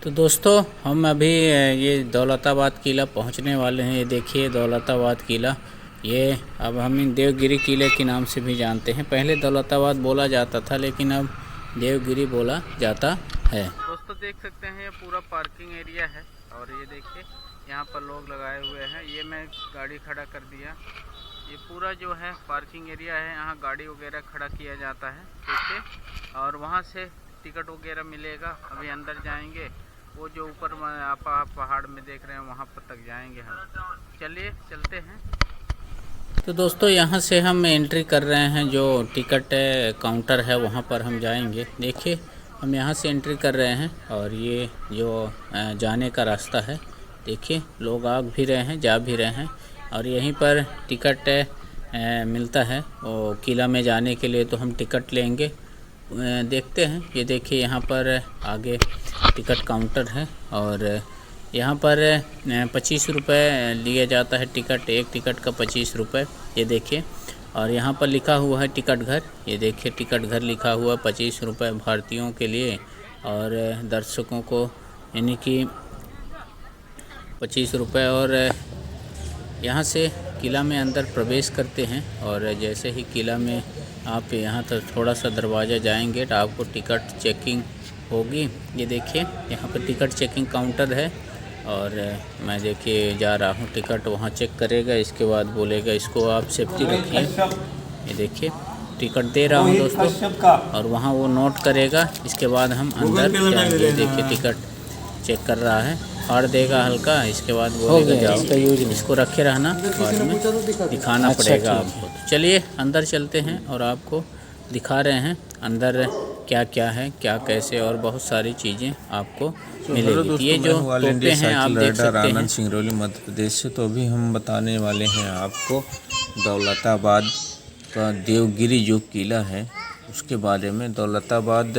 तो दोस्तों हम अभी ये दौलताबाद किला पहुंचने वाले हैं। ये देखिए दौलताबाद किला। ये अब हम इन देवगिरी किले के नाम से भी जानते हैं। पहले दौलताबाद बोला जाता था लेकिन अब देवगिरी बोला जाता है। दोस्तों देख सकते हैं ये पूरा पार्किंग एरिया है और ये देखिए यहाँ पर लोग लगाए हुए हैं। ये मैं गाड़ी खड़ा कर दिया। ये पूरा जो है पार्किंग एरिया है, यहाँ गाड़ी वगैरह खड़ा किया जाता है देखिए। और वहाँ से टिकट वगैरह मिलेगा। अभी अंदर जाएंगे, वो जो ऊपर आप पहाड़ में देख रहे हैं वहाँ पर तक जाएंगे हम। चलिए चलते हैं। तो दोस्तों यहाँ से हम एंट्री कर रहे हैं, जो टिकट काउंटर है वहाँ पर हम जाएंगे। देखिए हम यहाँ से एंट्री कर रहे हैं और ये जो जाने का रास्ता है, देखिए लोग आ भी रहे हैं जा भी रहे हैं। और यहीं पर टिकट मिलता है वो किला में जाने के लिए, तो हम टिकट लेंगे। देखते हैं। ये देखिए यहाँ पर आगे टिकट काउंटर है और यहाँ पर 25 रुपये लिया जाता है टिकट। एक टिकट का 25 रुपये। ये देखिए और यहाँ पर लिखा हुआ है टिकट घर। ये देखिए टिकट घर लिखा हुआ 25 रुपये भारतीयों के लिए और दर्शकों को यानी कि 25 रुपये। और यहाँ से किला में अंदर प्रवेश करते हैं और जैसे ही किला में आप यहाँ तक थोड़ा सा दरवाज़ा जाएंगे तो आपको टिकट चेकिंग होगी। ये देखिए यहाँ पर टिकट चेकिंग काउंटर है और मैं देखिए जा रहा हूँ। टिकट वहाँ चेक करेगा, इसके बाद बोलेगा इसको आप सेफ्टी रखिए। ये देखिए टिकट दे रहा हूँ दोस्तों और वहाँ वो नोट करेगा। इसके बाद हम अंदर जाएंगे। देखिए टिकट चेक कर रहा है, फाड़ देगा हल्का, इसके बाद बोलेगा जाओ। इसका यूज इसको रखे रहना, बाद में दिखाना पड़ेगा आपको। तो चलिए अंदर चलते हैं और आपको दिखा रहे हैं अंदर क्या क्या है, क्या कैसे, और बहुत सारी चीज़ें आपको मिलेगी। ये जो टोपे हैं आप देख सकते हैं, आनंद सिंगरौली मध्य प्रदेश से। तो अभी हम बताने वाले हैं आपको दौलताबाद का देवगिरी जो किला है उसके बारे में। दौलताबाद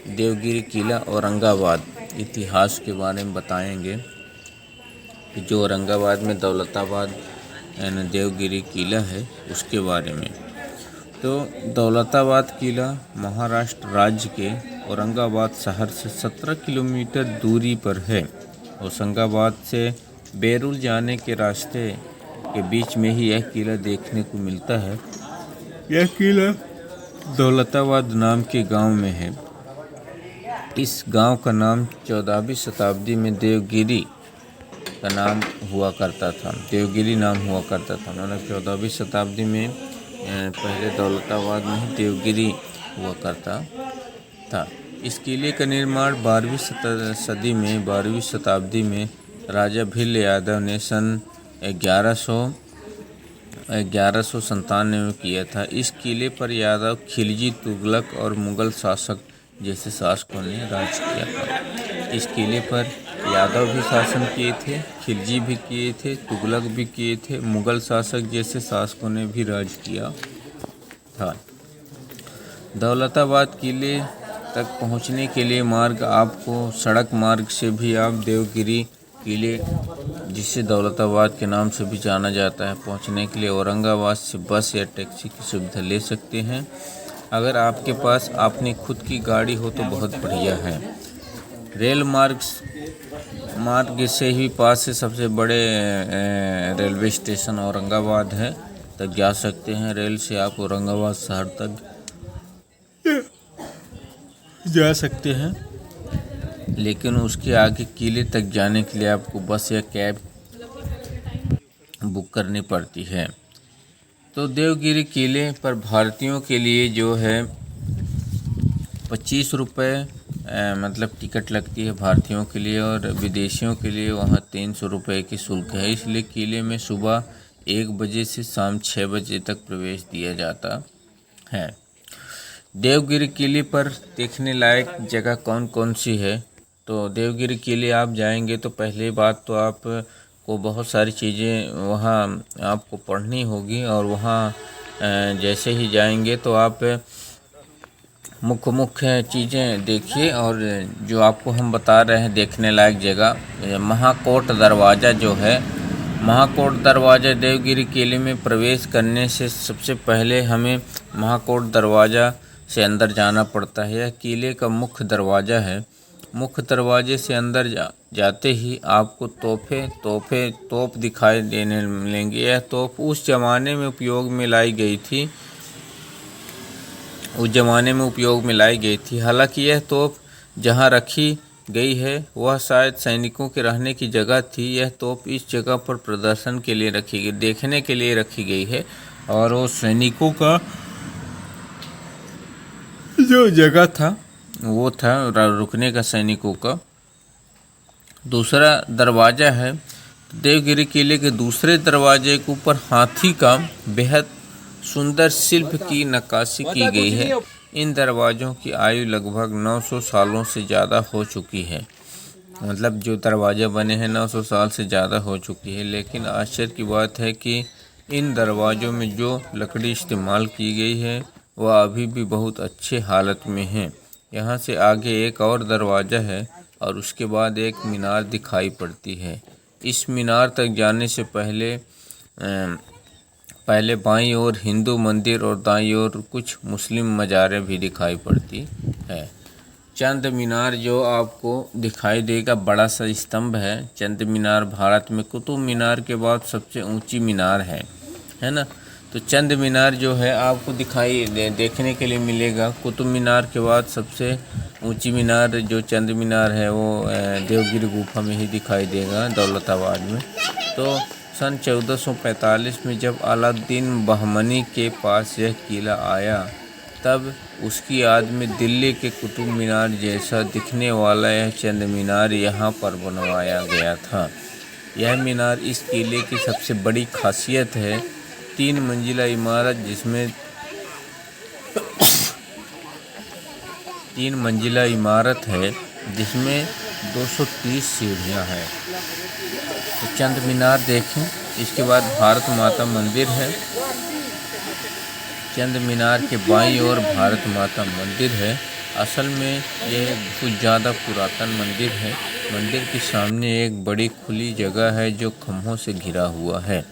देवगिरी किला औरंगाबाद इतिहास के बारे में बताएंगे कि जो औरंगाबाद में दौलताबाद यानी देवगिरी किला है उसके बारे में। तो दौलताबाद किला महाराष्ट्र राज्य के औरंगाबाद शहर से 17 किलोमीटर दूरी पर है। होशंगाबाद से बैरुल जाने के रास्ते के बीच में ही यह किला देखने को मिलता है। यह किला दौलताबाद नाम के गांव में है। इस गांव का नाम 14वीं शताब्दी में देवगिरी का नाम हुआ करता था। देवगिरी नाम हुआ करता था। मतलब 14वीं शताब्दी में पहले दौलताबाद में ही देवगिरी हुआ करता था। इस किले का निर्माण 12वीं शताब्दी में राजा भील यादव ने सन 1197 में किया था। इस किले पर यादव, खिलजी, तुगलक और मुगल शासक जैसे शासकों ने राज किया था। इस किले पर यादव भी शासन किए थे, खिलजी भी किए थे, तुगलक भी किए थे, मुगल शासक जैसे शासकों ने भी राज किया था। दौलताबाद किले तक पहुंचने के लिए मार्ग आपको सड़क मार्ग से भी आप देवगिरी किले, जिसे दौलताबाद के नाम से भी जाना जाता है, पहुंचने के लिए औरंगाबाद से बस या टैक्सी की सुविधा ले सकते हैं। अगर आपके पास अपनी खुद की गाड़ी हो तो बहुत बढ़िया है। रेल मार्ग से ही पास से सबसे बड़े रेलवे स्टेशन औरंगाबाद है, तक जा सकते हैं। रेल से आप औरंगाबाद शहर तक जा सकते हैं, लेकिन उसके आगे किले तक जाने के लिए आपको बस या कैब बुक करनी पड़ती है। तो देवगिरी किले पर भारतीयों के लिए जो है 25 रुपये मतलब टिकट लगती है भारतीयों के लिए, और विदेशियों के लिए वहाँ 300 रुपये की शुल्क है। इसलिए किले में सुबह 1 बजे से शाम 6 बजे तक प्रवेश दिया जाता है। देवगिरी किले पर देखने लायक जगह कौन कौन सी है? तो देवगिरी किले आप जाएंगे तो पहली बात तो आप को बहुत सारी चीज़ें वहाँ आपको पढ़नी होगी, और वहाँ जैसे ही जाएंगे तो आप मुख्य चीज़ें देखिए। और जो आपको हम बता रहे हैं देखने लायक जगह, महाकोट दरवाज़ा जो है, महाकोट दरवाज़ा देवगिरी किले में प्रवेश करने से सबसे पहले हमें महाकोट दरवाज़ा से अंदर जाना पड़ता है। यह किले का मुख्य दरवाज़ा है मुख्य दरवाजे से अंदर जाते ही आपको तोप दिखाई देने मिलेंगी। यह तोप उस ज़माने में उपयोग में लाई गई थी। हालांकि यह तोप जहां रखी गई है वह शायद सैनिकों के रहने की जगह थी। यह तोप इस जगह पर प्रदर्शन के लिए देखने के लिए रखी गई है, और वो सैनिकों का जो जगह था वो था रुकने का सैनिकों का। दूसरा दरवाज़ा है, देवगिरी किले के दूसरे दरवाजे के ऊपर हाथी का बेहद सुंदर शिल्प की नक्काशी की गई है। इन दरवाज़ों की आयु लगभग 900 सालों से ज़्यादा हो चुकी है। मतलब जो दरवाजे बने हैं 900 साल से ज़्यादा हो चुकी है। लेकिन आश्चर्य की बात है कि इन दरवाज़ों में जो लकड़ी इस्तेमाल की गई है वह अभी भी बहुत अच्छे हालत में है। यहाँ से आगे एक और दरवाज़ा है और उसके बाद एक मीनार दिखाई पड़ती है। इस मीनार तक जाने से पहले बाईं ओर हिंदू मंदिर और दाईं ओर कुछ मुस्लिम मज़ारें भी दिखाई पड़ती है। चंद मीनार जो आपको दिखाई देगा, बड़ा सा स्तंभ है। चंद मीनार भारत में कुतुब मीनार के बाद सबसे ऊंची मीनार है ना। तो चंद मीनार जो है आपको देखने के लिए मिलेगा। कुतुब मीनार के बाद सबसे ऊंची मीनार जो चंद मीनार है वो देवगिरी गुफा में ही दिखाई देगा, दौलताबाद में। तो सन 1445 में जब अलाउद्दीन बहमनी के पास यह किला आया तब उसकी याद में दिल्ली के कुतुब मीनार जैसा दिखने वाला यह चंद मीनार यहाँ पर बनवाया गया था। यह मीनार इस किले की सबसे बड़ी खासियत है। 3 मंजिला इमारत जिसमें 3 मंजिला इमारत है जिसमें 230 सीढ़ियाँ हैं। तो चंद मीनार देखें। इसके बाद भारत माता मंदिर है। चंद मीनार के बाईं ओर भारत माता मंदिर है। असल में यह कुछ ज़्यादा पुरातन मंदिर है। मंदिर के सामने एक बड़ी खुली जगह है जो खम्भों से घिरा हुआ है।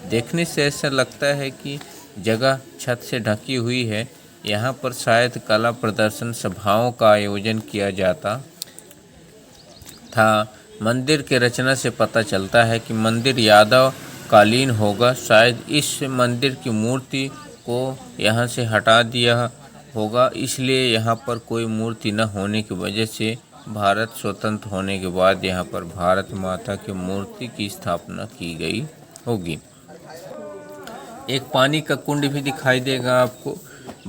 देखने से ऐसा लगता है कि जगह छत से ढकी हुई है। यहाँ पर शायद कला प्रदर्शन सभाओं का आयोजन किया जाता था। मंदिर के रचना से पता चलता है कि मंदिर यादव कालीन होगा। शायद इस मंदिर की मूर्ति को यहाँ से हटा दिया होगा, इसलिए यहाँ पर कोई मूर्ति न होने की वजह से भारत स्वतंत्र होने के बाद यहाँ पर भारत माता की मूर्ति की स्थापना की गई होगी। एक पानी का कुंड भी दिखाई देगा आपको।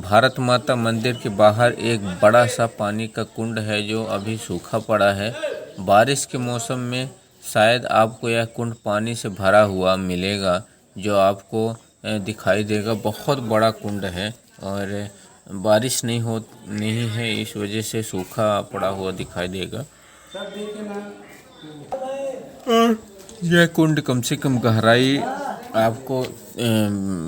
भारत माता मंदिर के बाहर एक बड़ा सा पानी का कुंड है जो अभी सूखा पड़ा है। बारिश के मौसम में शायद आपको यह कुंड पानी से भरा हुआ मिलेगा जो आपको दिखाई देगा। बहुत बड़ा कुंड है और बारिश नहीं है, इस वजह से सूखा पड़ा हुआ दिखाई देगा। यह कुंड कम से कम गहराई आपको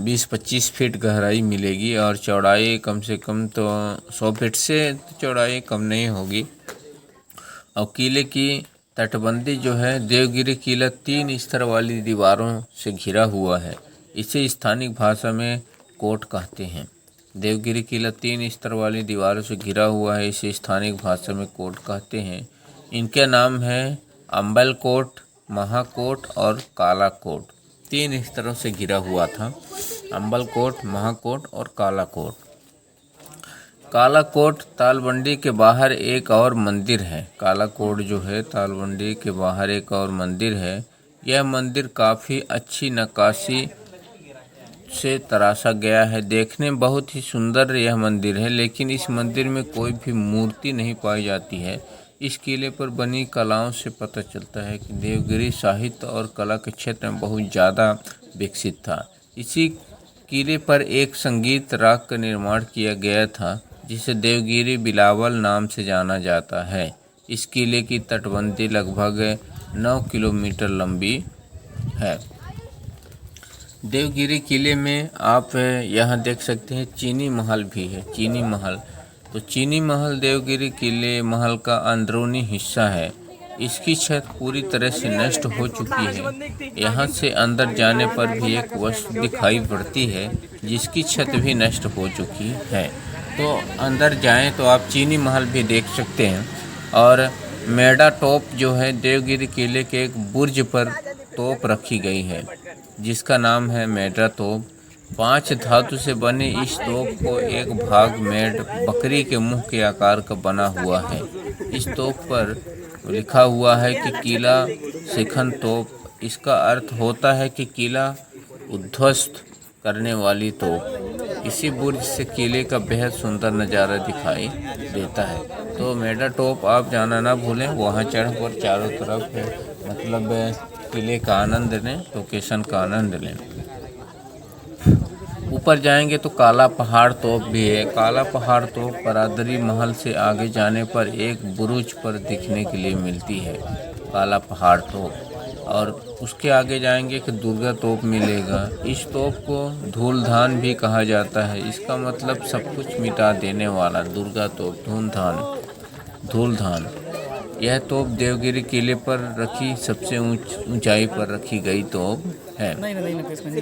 20-25 फीट गहराई मिलेगी और चौड़ाई कम से कम तो 100 फीट से चौड़ाई कम नहीं होगी। और किले की तटबंदी जो है, देवगिरी किला 3 स्तर वाली दीवारों से घिरा हुआ है। इसे स्थानीय भाषा में कोट कहते हैं। देवगिरी किला 3 स्तर वाली दीवारों से घिरा हुआ है। इसे स्थानीय भाषा में कोट कहते हैं। इनके नाम है अंबल कोट, महाकोट और काला कोट। 3 स्तरों से घिरा हुआ था, अंबल कोट, महाकोट और काला कोट। काला कोट तालबंडी के बाहर एक और मंदिर है। काला कोट जो है तालबंडी के बाहर एक और मंदिर है। यह मंदिर काफ़ी अच्छी नक्काशी से तराशा गया है। देखने में बहुत ही सुंदर यह मंदिर है, लेकिन इस मंदिर में कोई भी मूर्ति नहीं पाई जाती है। इस किले पर बनी कलाओं से पता चलता है कि देवगिरी साहित्य और कला के क्षेत्र में बहुत ज़्यादा विकसित था। इसी किले पर एक संगीत राग का निर्माण किया गया था जिसे देवगिरी बिलावल नाम से जाना जाता है। इस किले की तटबंदी लगभग 9 किलोमीटर लंबी है। देवगिरी किले में आप यहाँ देख सकते हैं चीनी महल भी है। चीनी महल, तो चीनी महल देवगिरी किले महल का अंदरूनी हिस्सा है। इसकी छत पूरी तरह से नष्ट हो चुकी है। यहाँ से अंदर जाने पर भी एक वस्तु दिखाई पड़ती है जिसकी छत भी नष्ट हो चुकी है। तो अंदर जाएं तो आप चीनी महल भी देख सकते हैं। और मेडा टॉप जो है देवगिरी किले के एक बुर्ज पर तोप रखी गई है जिसका नाम है मेडा तोप। 5 धातु से बने इस तोप को एक भाग मेड बकरी के मुंह के आकार का बना हुआ है। इस तोप पर लिखा हुआ है कि किला शिखन तोप। इसका अर्थ होता है कि किला उद्ध्वस्त करने वाली तोप। इसी बुर्ज से किले का बेहद सुंदर नज़ारा दिखाई देता है। तो मेडा टॉप आप जाना ना भूलें, वहाँ चढ़ कर चारों तरफ मतलब किले का आनंद लें, लोकेशन का आनंद लें। ऊपर जाएंगे तो काला पहाड़ तोप भी है। काला पहाड़ तोप बरादरी महल से आगे जाने पर एक बुरुज पर दिखने के लिए मिलती है, काला पहाड़ तोप। और उसके आगे जाएंगे कि दुर्गा तोप मिलेगा। इस तोप को धूलधान भी कहा जाता है। इसका मतलब सब कुछ मिटा देने वाला दुर्गा तोप, धूलधान। यह तोप देवगिरी किले पर रखी सबसे ऊंचाई पर रखी गई तोप है। मुख्य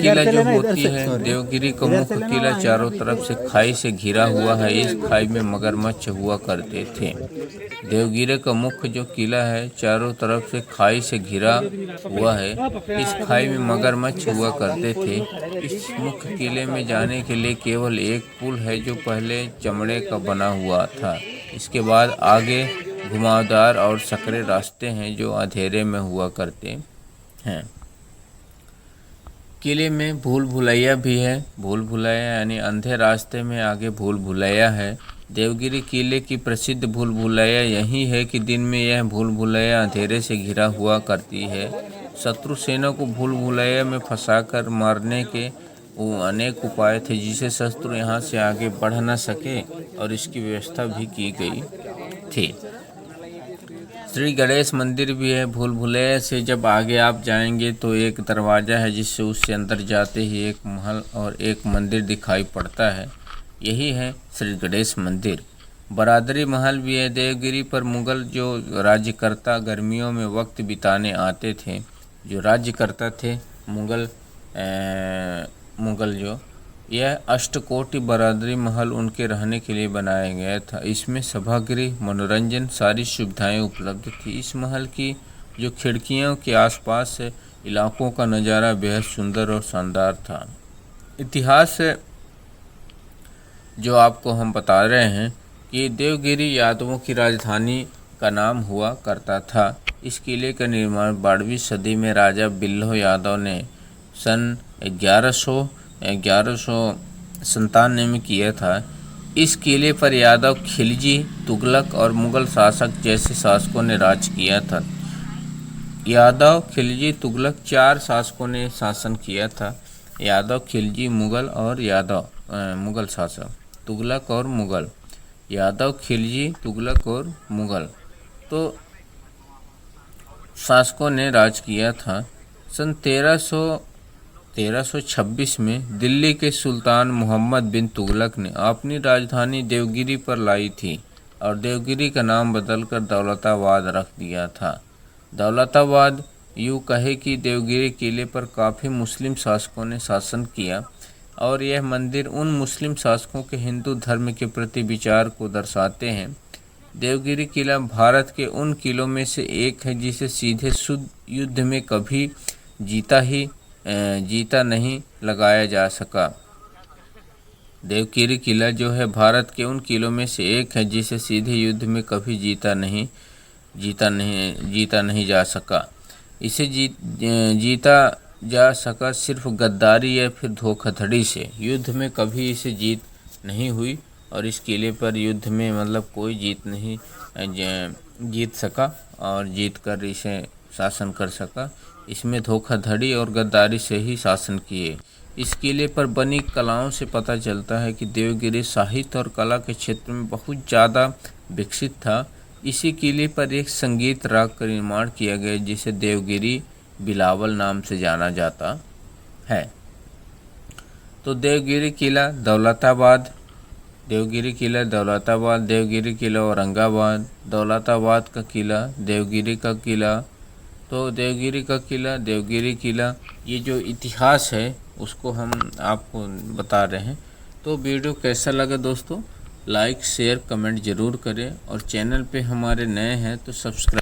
किला जो होती है, देवगिरी का मुख्य किला चारों तरफ से खाई से घिरा हुआ है। इस खाई में मगरमच्छ हुआ करते थे। देवगिरी का मुख्य जो किला है चारों तरफ से खाई से घिरा हुआ है। इस खाई में मगरमच्छ हुआ करते थे। इस मुख्य किले में जाने के लिए केवल एक पुल है जो पहले चमड़े का बना हुआ था। इसके बाद आगे घुमावदार और सकरे रास्ते हैं जो अंधेरे में हुआ करते हैं। किले में भूल भुलैया भी है। भूल भुलैया यानी अंधे रास्ते में आगे भूल भुलैया है। देवगिरी किले की प्रसिद्ध भूल भुलैया यही है कि दिन में यह भूल भुलैया अंधेरे से घिरा हुआ करती है। शत्रु सेना को भूल भुलैया में फंसाकर मारने के अनेक उपाय थे जिससे शत्रु यहाँ से आगे बढ़ न सके और इसकी व्यवस्था भी की गई थी। श्री गणेश मंदिर भी है। भूल भुलैया से जब आगे आप जाएंगे तो एक दरवाज़ा है जिससे उससे अंदर जाते ही एक महल और एक मंदिर दिखाई पड़ता है। यही है श्री गणेश मंदिर। बरादरी महल भी है। देवगिरी पर मुग़ल जो राज्यकर्ता गर्मियों में वक्त बिताने आते थे, जो राज्यकर्ता थे मुग़ल जो, यह अष्टकोटि बरादरी महल उनके रहने के लिए बनाया गया था। इसमें सभागृह, मनोरंजन, सारी सुविधाएं उपलब्ध थी। इस महल की जो खिड़कियों के आसपास इलाकों का नज़ारा बेहद सुंदर और शानदार था। इतिहास जो आपको हम बता रहे हैं कि देवगिरी यादवों की राजधानी का नाम हुआ करता था। इस किले का निर्माण 12वीं सदी में राजा बिल्लो यादव ने सन 1197 में किया था। इस किले पर यादव, खिलजी, तुगलक और मुग़ल शासक जैसे शासकों ने राज किया था। यादव, खिलजी, तुगलक 4 शासकों ने शासन किया था। यादव, खिलजी, मुग़ल और मुग़ल शासक, तुगलक और मुग़ल। यादव, खिलजी, तुगलक और मुग़ल तो शासकों ने राज किया था। सन 1326 में दिल्ली के सुल्तान मोहम्मद बिन तुगलक ने अपनी राजधानी देवगिरी पर लाई थी और देवगिरी का नाम बदलकर दौलताबाद रख दिया था। दौलताबाद यूँ कहे कि देवगिरी किले पर काफ़ी मुस्लिम शासकों ने शासन किया और यह मंदिर उन मुस्लिम शासकों के हिंदू धर्म के प्रति विचार को दर्शाते हैं। देवगिरी किला भारत के उन किलों में से एक है जिसे सीधे शुद्ध युद्ध में कभी जीता नहीं लगाया जा सका। देवगिरी किला जो है भारत के उन किलों में से एक है जिसे सीधे युद्ध में कभी जीता नहीं जा सका। इसे जीता जा सका सिर्फ गद्दारी या फिर धोखाधड़ी से। युद्ध में कभी इसे जीत नहीं हुई और इस किले पर युद्ध में मतलब कोई जीत सका और जीत कर इसे शासन कर सका। इसमें धोखाधड़ी और गद्दारी से ही शासन किए। इस किले पर बनी कलाओं से पता चलता है कि देवगिरी साहित्य और कला के क्षेत्र में बहुत ज़्यादा विकसित था। इसी किले पर एक संगीत राग का निर्माण किया गया जिसे देवगिरी बिलावल नाम से जाना जाता है। तो देवगिरी किला दौलताबाद, देवगिरी किला दौलताबाद, देवगिरी किला औरंगाबाद, दौलताबाद का किला, देवगिरी का किला। तो देवगिरी का किला, देवगिरी किला, ये जो इतिहास है उसको हम आपको बता रहे हैं। तो वीडियो कैसा लगा दोस्तों, लाइक शेयर कमेंट ज़रूर करें और चैनल पे हमारे नए हैं तो सब्सक्राइब